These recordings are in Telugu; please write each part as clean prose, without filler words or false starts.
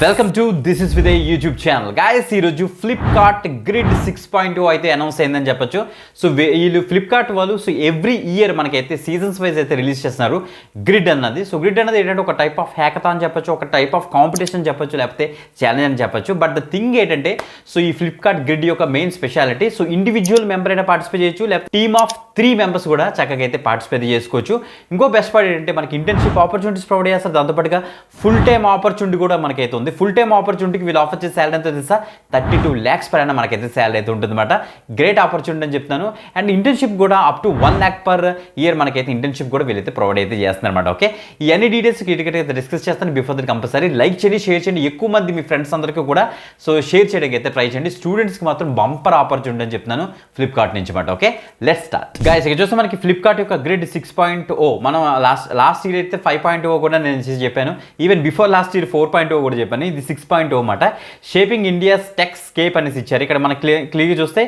Welcome to this is with YouTube channel guys. ఈరోజు ఫ్లిప్కార్ట్ గ్రిడ్ 6.0 అయితే అనౌన్స్ అయిందని చెప్పొచ్చు. సో వీళ్ళు ఫ్లిప్కార్ట్ వాళ్ళు సో ఎవ్రీ ఇయర్ మనకైతే సీజన్స్ వైజ్ అయితే రిలీజ్ చేస్తున్నారు గ్రిడ్ అన్నది. సో గ్రిడ్ అనేది ఏంటంటే ఒక టైప్ ఆఫ్ హ్యాకథాన్ చెప్పొచ్చు, ఒక టైప్ ఆఫ్ కాంపిటీషన్ చెప్పొచ్చు, లేకపోతే ఛాలెంజ్ అని చెప్పొచ్చు. బట్ ద థింగ్ ఏంటంటే సో ఈ ఫ్లిప్కార్ట్ గ్రిడ్ యొక్క main speciality so individual member అయినా పార్టిసిపేట్ చేయొచ్చు, లేకపోతే టీమ్ ఆఫ్ 3 మెంబర్స్ కూడా చక్కగా అయితే పార్టిసిపేట్ చేసుకోవచ్చు. ఇంకో బెస్ట్ పార్ట్ ఏంటంటే మనకి ఇంటర్న్షిప్ ఆపర్చునిటీస్ ప్రొవైడ్ చేస్తారు. దాంతోపాటుగా ఫుల్ టైమ్ ఆపర్చునిటీ కూడా మనకైతే ఉంది. ఫుల్ టైమ్ ఆపర్చునిటీకి వీళ్ళు ఆఫర్ చేసే శాలరీ ఎంతో తెలుసా 32 lakhs per annum మనకైతే శాలరీ అయితే ఉంటుంది అనమాట. గ్రేట్ ఆపర్చునిటీ అని చెప్తాను. అండ్ ఇంటర్న్షిప్ కూడా up to 1 lakh per year మనకైతే ఇంటర్న్షిప్ కూడా వీళ్ళైతే ప్రొవైడ్ అయితే చేస్తున్నారు అనమాట. ఓకే, ఈ అన్ని డీటెయిల్స్ క్రిటికల్ అయితే డిస్కస్ చేస్తాను. బిఫోర్ దట్ కంపల్సరీ లైక్ చేయండి, షేర్ చేయండి, ఎక్కువ మంది మీ ఫ్రెండ్స్ అందరికీ కూడా సో షేర్ చేయడానికి అయితే ట్రై చేయండి. స్టూడెంట్స్కి మాత్రం బంపర్ ఆపర్చునిటీ అని చెప్తున్నాను ఫ్లిప్కార్ట్ నుంచి అనమాట. Okay, let's start guys. ఇక్కడ చూస్తే మనకి ఫ్లిప్కార్ట్ యొక్క గ్రిడ్ 6.0 మనం లాస్ట్ ఇయర్ అయితే 5.0 కూడా నేను చెప్పాను. ఈవెన్ బిఫోర్ లాస్ట్ ఇయర్ 4.0 కూడా చెప్పాను. ఇది 6.0 అన్నమాట. షేపింగ్ ఇండియాస్ టెక్ స్కేప్ అనేసి ఇచ్చారు. ఇక్కడ మనకి క్లియర్గా చూస్తే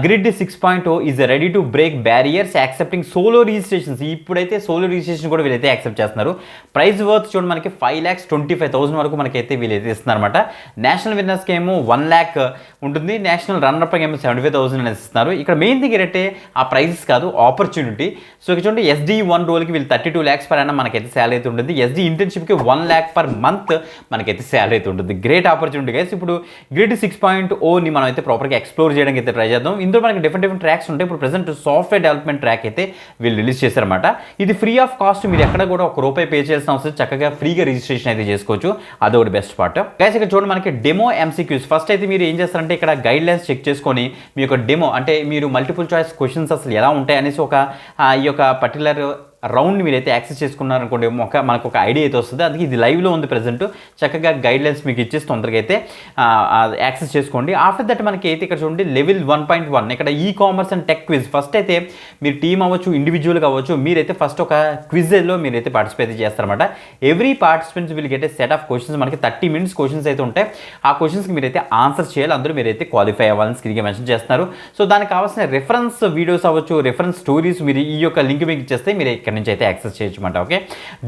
grid 6.0 is ready to break barriers accepting solo registrations. ఇప్పుడైతే సోలో రిజిస్ట్రేషన్ కూడా వీళ్ళైతే యాక్సెప్ట్ చేస్తున్నారు. ప్రైస్ వర్త్ చూడండి మనకి 5,25,000 వరకు మనకైతే వీళ్ళైతే ఇస్తున్నారు అనమాట. నేషనల్ విన్నర్స్కి ఏమో 1 lakh ఉంటుంది, నేషనల్ రన్నర్ పై ఏమో 75,000 అనేది ఇస్తున్నారు. ఇక్కడ మెయిన్ థింగ్ ఏంటంటే ఆ ప్రైజెస్ కాదు, ఆపర్చునిటీ. సో ఇక్కడ చూడండి SD1 రోల్కి వీళ్ళు 32 lakhs per annum మనకైతే శాలరీ అయితే ఉంటుంది. SD ఇంటర్న్షిప్కి 1 lakh per month మనకైతే శాలరీ అయితే ఉంటుంది. Great opportunity guys. ఇప్పుడు గ్రిడ్ 6.0ని మనం అయితే ప్రాపర్గా ఎక్స్ప్లోర్ చేయడానికి అయితే ట్రై చేద్దాం. ఇందులో మనకి డిఫరెంట్ ట్రాక్స్ ఉంటాయి. ఇప్పుడు ప్రెసెంట్ సాఫ్ట్వేర్ డెవలప్మెంట్ ట్రాక్ అయితే వీళ్ళు రిలీజ్ చేశారన్నమాట. ఇది ఫ్రీ ఆఫ్ కాస్ట్, మీరు ఎక్కడ కూడా ₹1 పే చేయాల్సిన అవసరం, చక్కగా ఫ్రీగా రిజిస్ట్రేషన్ అయితే చేసుకోవచ్చు. అదొకటి బెస్ట్ పార్ట్ గైస్. ఇక్కడ చూడండి మనకి డెమో MCQs. ఫస్ట్ అయితే మీరు ఏం చేస్తారంటే ఇక్కడ గైడ్ లైన్స్ చెక్ చేసుకొని మీ యొక్క డెమో అంటే మీరు మల్టిపుల్ చాయిస్ క్వశ్చన్స్ అసలు ఎలా ఉంటాయి అనేసి ఈ యొక్క పర్టికులర్ రౌండ్ మీరైతే యాక్సెస్ చేసుకున్నారనుకోండి, మనకు ఒక ఐడియా అయితే వస్తుంది. అందుకే ఇది లైవ్లో ఉంది ప్రజెంట్. చక్కగా గైడ్ లైన్స్ మీకు ఇచ్చేసి తొందరగా అయితే యాక్సెస్ చేసుకోండి. ఆఫ్టర్ దట్ మనకి అయితే ఇక్కడ చూడండి లెవెల్ 1.1 ఇక్కడ commerce and tech quiz. First అయితే మీరు టీమ్ అవ్వచ్చు, ఇండివిజువల్గా అవ్వచ్చు, మీరైతే ఫస్ట్ ఒక క్విజ్లో మీరైతే పార్టిసిపేట్ చేస్తారన్నమాట. ఎవ్రీ పార్టిసిపెంట్స్ వీళ్ళకి అయితే సెట్ ఆఫ్ క్వశ్చన్స్ మనకి 30 minutes క్వశ్చన్స్ అయితే ఉంటాయి. ఆ క్వశ్చన్స్కి మీరైతే ఆన్సర్ చేయాలి. అందులో మీరైతే క్వాలిఫై అవ్వాలని స్క్రీన్గా మెన్షన్ చేస్తున్నారు. సో దానికి కావాల్సిన రిఫరెన్స్ వీడియోస్ అవ్వచ్చు, రిఫరెన్స్ స్టోరీస్ మీరు ఈ యొక్క లింక్ మీకు ఇచ్చేస్తే మీరు ఇక్కడ నుంచి అయితే యాక్సెస్ చేయొచ్చు అనమాట. ఓకే,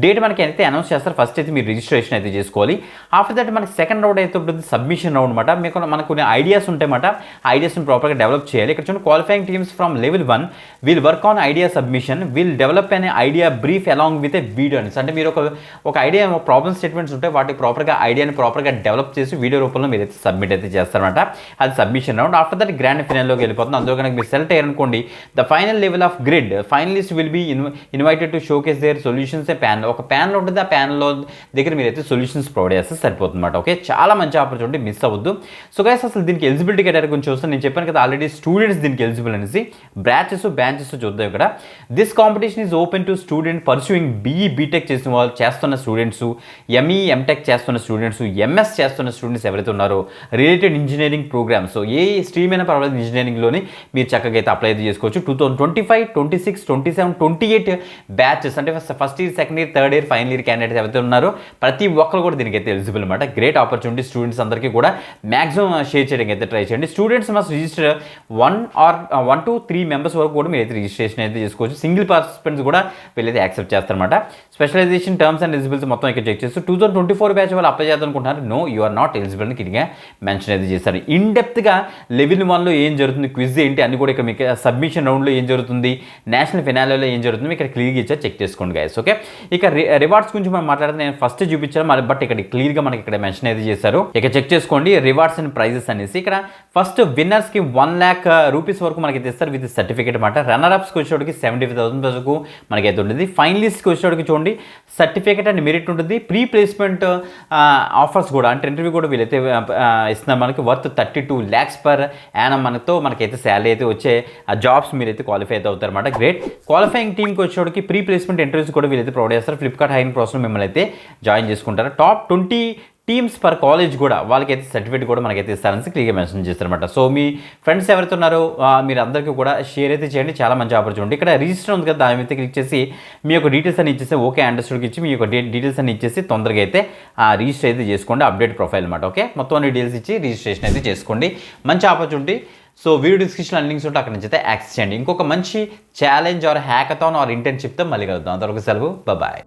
డేట్ మనకి అయితే అనౌన్స్ చేస్తారు. ఫస్ట్ అయితే మీరు రిజిస్ట్రేషన్ అయితే చేసుకోవాలి. ఆఫ్టర్ దట్ మనకి సెకండ్ రౌండ్ అయితే ఉంటుంది సబ్మిషన్ రౌండ్ అనమాట. మనకు కొన్ని ఐడియాస్ ఉంటాయన్నమాట. ఐడియాస్ని ప్రాపర్గా డెవలప్ చేయాలి. ఇక్కడ చూడండి qualifying teams from level 1 will work on idea submission, will develop అనే idea brief along with a video అని. అంటే మీరు ఒక ఐడియా ప్రాబ్లమ్ స్టేట్మెంట్స్ ఉంటాయి, వాటికి ప్రాపర్గా ఐడియాని ప్రాపర్గా డెవలప్ చేసి వీడియో రూపంలో మీరు అయితే సబ్మిట్ అయితే చేస్తారన్నమాట. అది submission round. After that grand ఫైనల్లోకి వెళ్ళిపోతుంది. అందులో కనుక మీరు సెలెక్ట్ అయ్యారనుకోండి the final level of grid finalist will be invited to showcase their solutions. Panel ఒక ప్యానల్ ఉంటుంది. ఆ ప్యానల్లో దగ్గర మీరైతే సొల్యూషన్స్ ప్రొవైడ్ చేస్తే సరిపోతుంది అనమాట. ఓకే, చాలా మంచి ఆపర్చునిటీ, మిస్ అవ్వద్దు. సో గైస్ అసలు దీనికి ఎలిజిబిలిటీ కేటగిరీ గురించి చూస్తే నేను చెప్పాను కదా ఆల్రెడీ స్టూడెంట్స్ దీనికి ఎలిజిబుల్ అనేసి. బ్రాంచెస్ చూద్దాం. ఇక్కడ this competition is open to student pursuing BE BTech చేసిన వాళ్ళు, చేస్తున్న స్టూడెంట్స్, ME MTech చేస్తున్న స్టూడెంట్స్, MS చేస్తున్న స్టూడెంట్స్ ఎవరైతే ఉన్నారో, రిలేటెడ్ ఇంజనీరింగ్ ప్రోగ్రామ్స్. సో ఏ స్ట్రీమ్ అయినా పర్వాలేదు ఇంజనీరింగ్లోని మీరు చక్కగా అయితే అప్లై అయితే చేసుకోవచ్చు. 2025, 26, 27, 28 బ్యాచెస్ అంటే first year, second year, third year, final year candidates ఎవరైతే ఉన్నారో ప్రతి ఒక్కరు కూడా దీనికి అయితే ఎలిజిబుల్ అనమాట. Great opportunity. స్టూడెంట్స్ అందరికీ కూడా మాక్సిమం షేర్ చేయడానికి అయితే ట్రై చేయండి. Students must register 1 to 3 members వరకు కూడా మీరు అయితే రిజిస్ట్రేషన్ అయితే చేసుకోవచ్చు. సింగిల్ పార్టిసిపెంట్స్ కూడా వీళ్ళైతే యాక్సెప్ట్ చేస్తారన్నమాట. స్పెషలైజేషన్ టర్మ్స్ అండ్ ఎలిజిబిలిటీ మొత్తం ఇక్కడ చెక్ చేస్తూ 2024 బ్యాచ్ వాళ్ళు అప్లై చేద్దాం అనుకుంటున్నారు. No, you are not eligible అని క్లియర్గా మెన్షన్ అయితే చేస్తారు. ఇన్ డెప్త్గా లెవెల్ 1లో ఏం జరుగుతుంది, క్విజ్ ఏంటి అన్ని కూడా ఇక్కడ మీకు సబ్మిషన్ రౌండ్లో ఏం జరుగుతుంది, నేషనల్ ఫినాలేలో ఏం జరుగుతుంది ఇక్కడ క్లియర్గా ఇచ్చారు. చెక్ చేసుకోండి గైస్. ఓకే, ఇక రివార్డ్స్ గురించి మనం మాట్లాడితే నేను ఫస్ట్ చూపించాను, బట్ ఇక్కడ క్లియర్గా మనకి ఇక్కడ మెన్షన్ అయితే చేశారు. ఇక చెక్ చేసుకోండి రివార్డ్స్ అండ్ ప్రైజెస్ అనేసి. ఇక్కడ ఫస్ట్ విన్నర్స్కి 1 lakh rupees వరకు మనకి ఇస్తారు విత్ సర్టిఫికేట్ అనమాట. రన్నర్ అప్స్కి వచ్చేటికి 75,000 వరకు మనకైతే ఉంటుంది. ఫైనలిస్ట్కి వచ్చేటికి చూడండి సర్టిఫికేట్ అండ్ మెరిట్ ఉంటుంది. ప్రీ ప్లేస్మెంట్ ఆఫర్స్ కూడా అంటే ఇంటర్వ్యూ కూడా వీళ్ళైతే ఇస్తున్నారు మనకి. వర్త్ 32 lakhs per annum మనకైతే శాలరీ అయితే వచ్చే జాబ్స్ మీరైతే క్వాలిఫై అయితే అవుతారు అనమాట. గ్రేట్. క్వాలిఫైయింగ్ టీమ్కి వచ్చేటికి ప్రీ ప్లేస్మెంట్ ఇంటర్వ్యూస్ కూడా వీళ్ళైతే ప్రొవైడ్ చేస్తారు. ఫ్లిప్కార్ట్ హైరింగ్ ప్రాసెస్లో మిమ్మల్ని అయితే జాయిన్ చేసుకుంటారు. టాప్ 20 టీమ్స్ పర్ కాలేజ్ కూడా వాళ్ళకైతే సర్టిఫికేట్ కూడా మనకైతే ఇస్తారని క్లియర్గా మెన్షన్ చేస్తారనమాట. సో మీ ఫ్రెండ్స్ ఎవరైతే ఉన్నారో మీరు అందరికీ కూడా షేర్ అయితే చేయండి. చాలా మంచి ఆపర్చునిటీ. ఇక్కడ రిజిస్టర్ ఉంది కదా, దాని మీద క్లిక్ చేసి మీ యొక్క డీటెయిల్స్ అన్ని ఇచ్చేసి ఓకే అండర్స్టూడ్కి ఇచ్చి మీ యొక్క డీటెయిల్స్ అన్ని ఇచ్చేసి తొందరగా అయితే రిజిస్టర్ అయితే చేసుకోండి. అప్డేట్ ప్రొఫైల్ అనమాట. ఓకే, మొత్తం అన్ని డీటెయిల్స్ ఇచ్చి రిజిస్ట్రేషన్ అయితే చేసుకోండి. మంచి ఆపర్చునిటీ. సో వీడియో డిస్క్రిప్షన్లో లింక్స్ ఉంటే అక్కడ నుంచి అయితే యాక్సెస్ చేయండి. ఇంకొక మంచి ఛాలెంజ్ ఆర్ హ్యాకథాన్ ఆర్ ఇంటర్న్షిప్తో మళ్ళీ కలుద్దాం. అంతవరకు సెలవు, బాయ్.